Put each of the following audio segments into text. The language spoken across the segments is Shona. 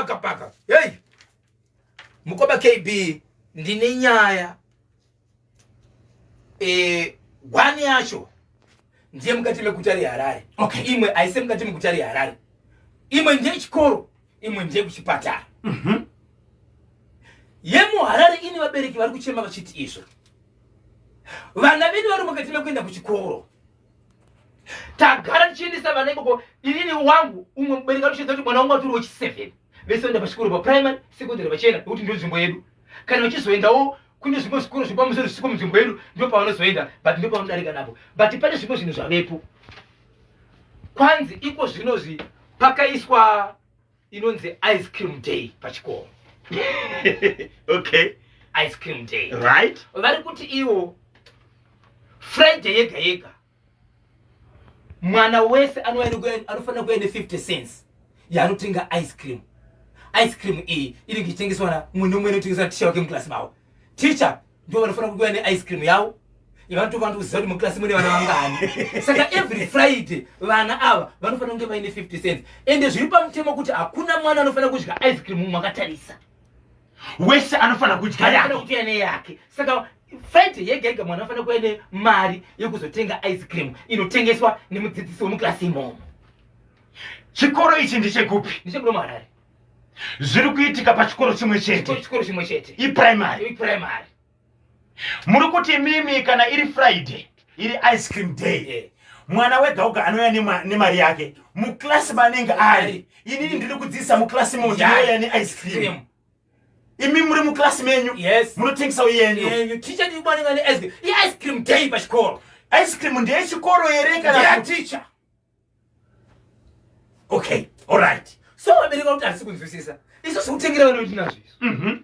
paka. Hey. Mukoba KB ndine nyaya wani yacho ndiye mukati mekutari Harare. Okay. Imwe aise mukati mekutari Harare. Imwe ndiye chikoro, imwe ndiye kuchipatara. Yemu Harare ini vabereki vari kuchema vachiti izvo. Vana vedu vari mukati mekuenda kuchikoro. Tagara tichiendesa vana ikoko inini wangu umwe mubereki anochidza kuti mwana wangu aturi wechi7. Vese venda pachikoro pa primary, secondary vachenda kuti ndio nzvimbo yedu. Kana vachizoendawo kune zvimwe zvikoro zvepamusoro zvisiko munzvimbo yedu ndio pavanozoenda, but ndio pavanodarika napo. But pane zvimwe zvinhu zvavepo. Kwanzi iko zvinozvi pakaiswa inonzi ice cream day pachikoro. Okay. Ice cream day. Right. Vari kuti iwo Friday yega mwana wese anofanira kuenda 50 cents yanotenga ice cream. Ice cream iyi iri kutengeswa na munhu umwe unotengeswa teacher wake muklasi mawo. Teacher ndio vanofanira kuuya ne ice cream yawo. Ivanotovanda kuziva kuti muklasi mune vana vangani. Saka every Friday vana ava vanofanira kunge vaine 50 cents. Ende zviri pamutemo kuti hakuna mwana anofanira kudya ice cream mwakatarisa. Wese anofanira kudya yake. Anofanira kuuya neyake. Saka Friday yega mwana anofanira kuuya nemari yekuzotenga ice cream inotengeswa nemudzidzisi wemuklasi imomo. Chikoro ichi ndechekupi? Ndechekuno Harare. Zviri kuitika pachikoro chimwe chete. Chikoro chimwe chete. Primary. Muri kuti mimi kana iri Friday, iri ice cream day. Mwana wega anouya nemari yake. Muklasi manenge ari. Inini ndiri kudzidzisa muklasi moja anouya ne ice cream. Imi muri muklasi menyu. Yes. Munotengesa yenyu. Teacher ndi mwana ngani ice cream. Ice cream day pachikoro. Ice cream ndiye chikoro ere kana ya teacher. Okay, all right. So vabereki kuti asi kunzwisisa. Iso sikutengera vana vedu nazvo izvo.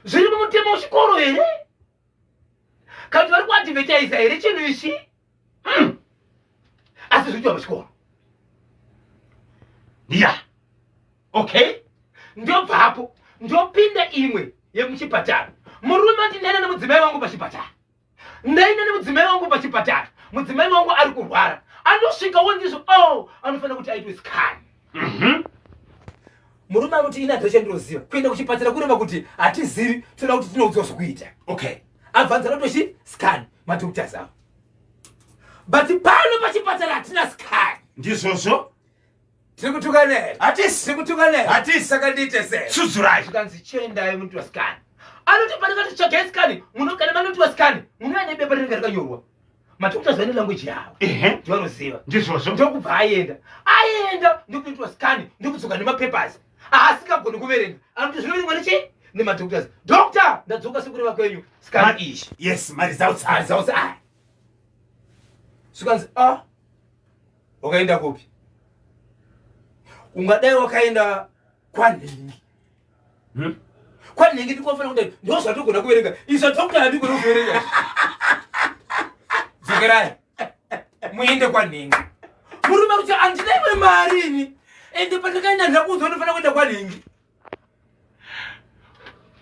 Zviri mumutemo wechikoro here? Kana kuti vari kuadvertisa here chinhu ichi? Asi zvichiwa pachikoro. Yeah. Okay. Ndobvapo ndopinda imwe yemuchipatara. Murume ati ndaenda nemudzimai wangu pachipatara. Ndaenda nemudzimai wangu pachipatara. Mudzimai wangu ari kurwara. Anosvika wondizvo anofanira kuti aitwe scan. Murume anoti ina adresha ndinoziva. Kuenda kuchipatara kureva kuti hatizivi, toda kuti tinoudzwa zvekuita. Okay. Abvanza ratoshi scan madhoktors avo. But pano pachipatara hatina scan. Ndizvozvo? Tiri kutukana here? Hatisi. Tiri kutukana here? Hatisi. Saka ndiite sei? Sudzurai. Zvikanzi chiendai munoitwa scan. Anoti pane kuti tsvagai scan, kana manoitwa scan, munouya nebepa rinenge rakanyorwa. Madhoktors vane language yavo. Ndivanoziva. Ndizvozvo. Ndokubva aenda ndokuitwa scan ndokudzoka nemapapers. Asingagoni kuverenga. Anoti zvinoverengwa nechi? Nemadhoktors. Doctor, ndadzoka sekureva kwenyu. Scan ishi. Yes, mari zautsai. Zvikanzi wakaenda kupi? Ungadai wakaenda kwanhingi. Kwanhingi ndikofanira kuti ndozvatogona kuverenga. Izvo doctor handigoni kuverenga. Dzokerai. Muende kwanhingi. Murume kuti andinaiwe mari ini. Ende pandakaenda ndakuudzwa ndofanira kuenda kwanhingi.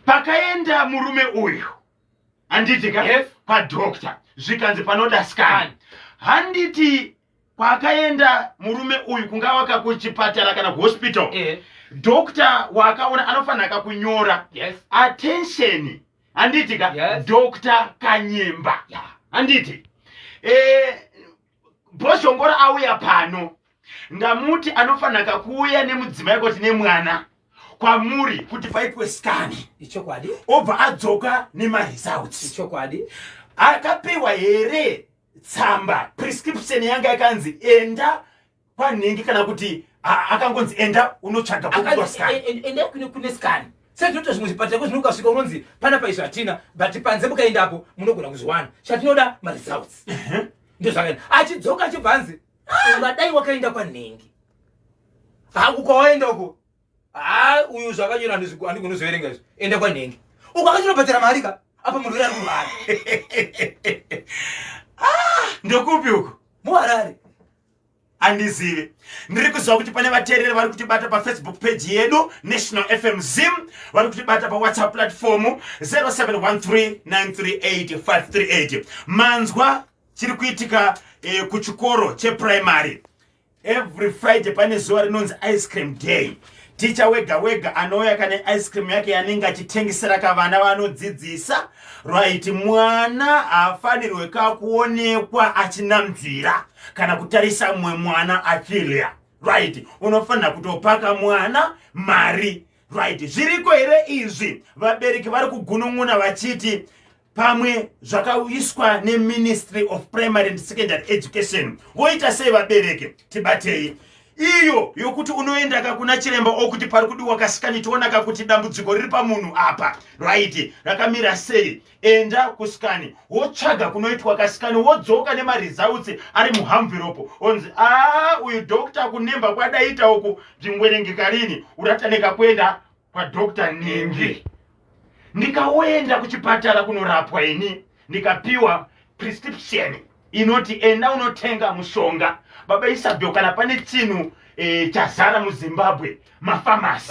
Pakaenda murume uyu. Handiti ka? Yes. Padokta. Zvikanzi panoda scan. Handiti pakaenda murume uyu kungavaka kuchipatara kana kuhospital. Dokta wakaona anofanira kunyora. Yes. Attention. Handiti ka? Yes. Dr. Kanyemba. Handiti. Bhozhongora auya pano. Ndamuti anofanira kuuya nemudzimai kuti nemwana kwamuri kuti paitwe scan. Ichokwadi. Obva adzoka nemaresults. Ichokwadi. Akapiwa here tsamba prescription yanga yakanzi enda kwanhingi kana kuti akangonzi enda unotsvaga kuitwa scan. Enda kune scan. Saka zvinoita zvimwe zvipatara zvinokasvika unonzi pana paizvo hatina, but panze mukaendapo munogona kuzviwana. Chatinoda maresults. Ndio zvakaenda. Achidzoka achibvanzi. Ungadai wakaenda kwanhingi. Ukawaenda uko. Uyu zvakanyora handigoni kuzoverenga izvo. Enda kwanhingi. Ukakachinobatira mari ka? Apa murwere ari kurwara. Ndokupi uko? Muharare. Andizive. Ndiri kuziva kuti pane vateereri vari kutibata paFacebook page yedu National FM Zim, vari kutibata paWhatsApp platform 0713938538. Manzwa chiri kuitika kuchikoro cheprimary. Every Friday pane zuva rinonzi ice cream day. ticha wega anoya kane ice cream yake yanenge achitengesera kavana vanodzidzisa, right? Mwana afanirwe kakuonekwa achinamdzira kana kutarisa mwe mwana achirya, right? Unofanira kutopaka mwana mari, right? Zviriko here izvi? Vabereki vari kugunun'una vachiti pamwe zvakaiswa neMinistry of Primary and Secondary Education. Voita sei vabereki? Tibatei iyo yokuti unoenda kuna chiremba okuti pari kudiwa kasikani tiona kakuti dambudziko riri pamunhu apa, right? Rakamira sei? Enda kusikani wotsvaga kunoitwa kasikani, wodzoka nemaresults ari muhamviropo, onzi uyu doctor kunemba kwadaita uku zvingwerengeka rini, urataneka kuenda kwa Dr. Ningi. Ndikaenda kuchipatara kunorapwa ini, ndikapiwa prescription inoti enda unotenga mushonga. Baba Isabel, kana pane chinhu chazara muZimbabwe, mafamasi.